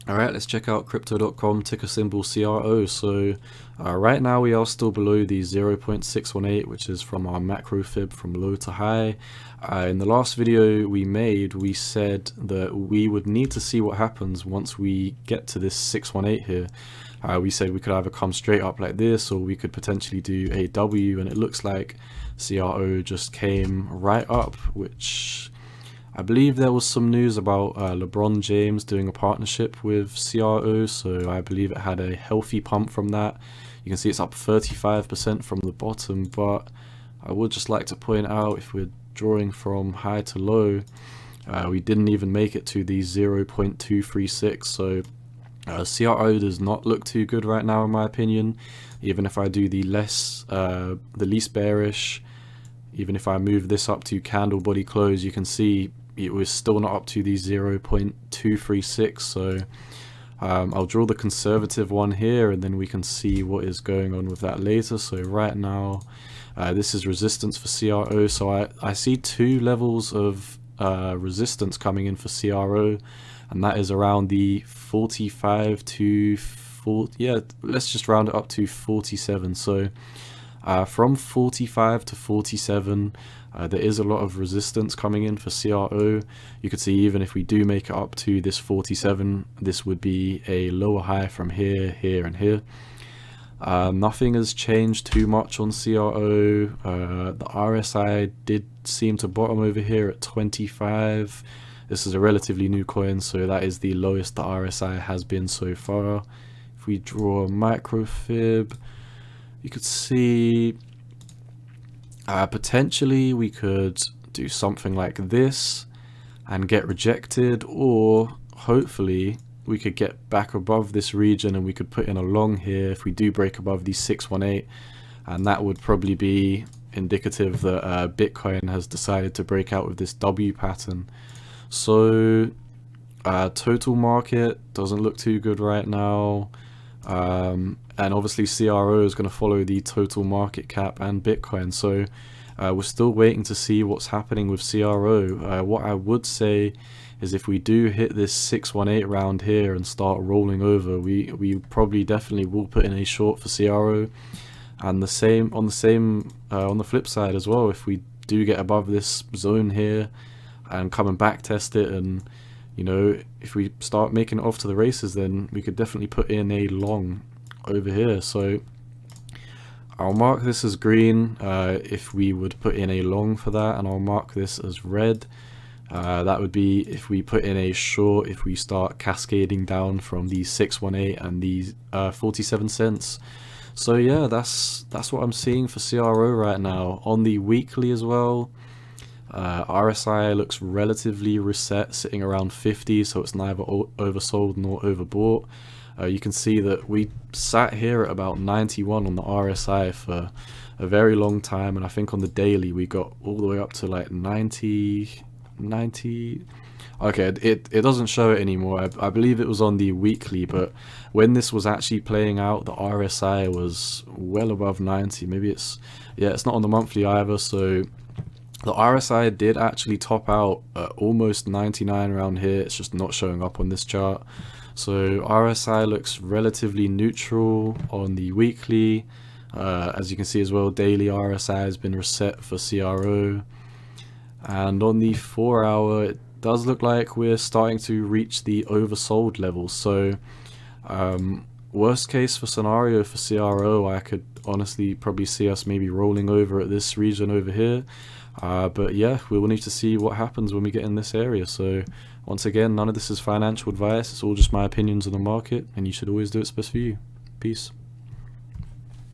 Alright, let's check out crypto.com, ticker symbol CRO. So right now we are still below the 0.618, which is from our macro fib from low to high. In the last video we made, we said that we would need to see what happens once we get to this 618 here. We said we could either come straight up like this, or we could potentially do a W, and it looks like CRO just came right up, which I believe there was some news about LeBron James doing a partnership with CRO, so I believe it had a healthy pump from that. You can see it's up 35% from the bottom, but I would just like to point out, if we're drawing from high to low, we didn't even make it to the 0.236, so CRO does not look too good right now in my opinion. Even if I do the least bearish, even if I move this up to candle body close, you can see it was still not up to the 0.236. So I'll draw the conservative one here, and then we can see what is going on with that later. So right now this is resistance for CRO, so I see two levels of resistance coming in for CRO, and that is around the 45 to 40, yeah, let's just round it up to 47. So from 45 to 47, there is a lot of resistance coming in for CRO. You could see even if we do make it up to this 47, this would be a lower high from here, here, and here. Nothing has changed too much on CRO. The RSI did seem to bottom over here at 25. This is a relatively new coin, so that is the lowest the RSI has been so far. If we draw a micro fib, you could see potentially we could do something like this and get rejected, or hopefully we could get back above this region and we could put in a long here if we do break above the 618, and that would probably be indicative that Bitcoin has decided to break out with this W pattern. So total market doesn't look too good right now, and obviously CRO is going to follow the total market cap and Bitcoin, so we're still waiting to see what's happening with CRO. What I would say is if we do hit this 618 round here and start rolling over, we probably definitely will put in a short for CRO, and on the flip side as well, if we do get above this zone here and come and back test it, and you know, if we start making it off to the races, then we could definitely put in a long over here. So I'll mark this as green if we would put in a long for that, and I'll mark this as red. That would be if we put in a short, if we start cascading down from the 618 and the 47 cents. So yeah, that's what I'm seeing for CRO right now. On the weekly as well, RSI looks relatively reset, sitting around 50, so it's neither oversold nor overbought. You can see that we sat here at about 91 on the RSI for a very long time, and I think on the daily we got all the way up to like 90. Okay, it doesn't show it anymore. I believe it was on the weekly, but when this was actually playing out, the RSI was well above 90. Maybe it's not on the monthly either, so the RSI did actually top out at almost 99 around here. It's just not showing up on this chart. So RSI looks relatively neutral on the weekly. As you can see as well, daily RSI has been reset for CRO. And on the 4 hour, it does look like we're starting to reach the oversold level. So worst case for scenario for CRO, I could honestly probably see us maybe rolling over at this region over here. But yeah, we will need to see what happens when we get in this area. So once again, none of this is financial advice. It's all just my opinions on the market, and you should always do what's best for you. Peace.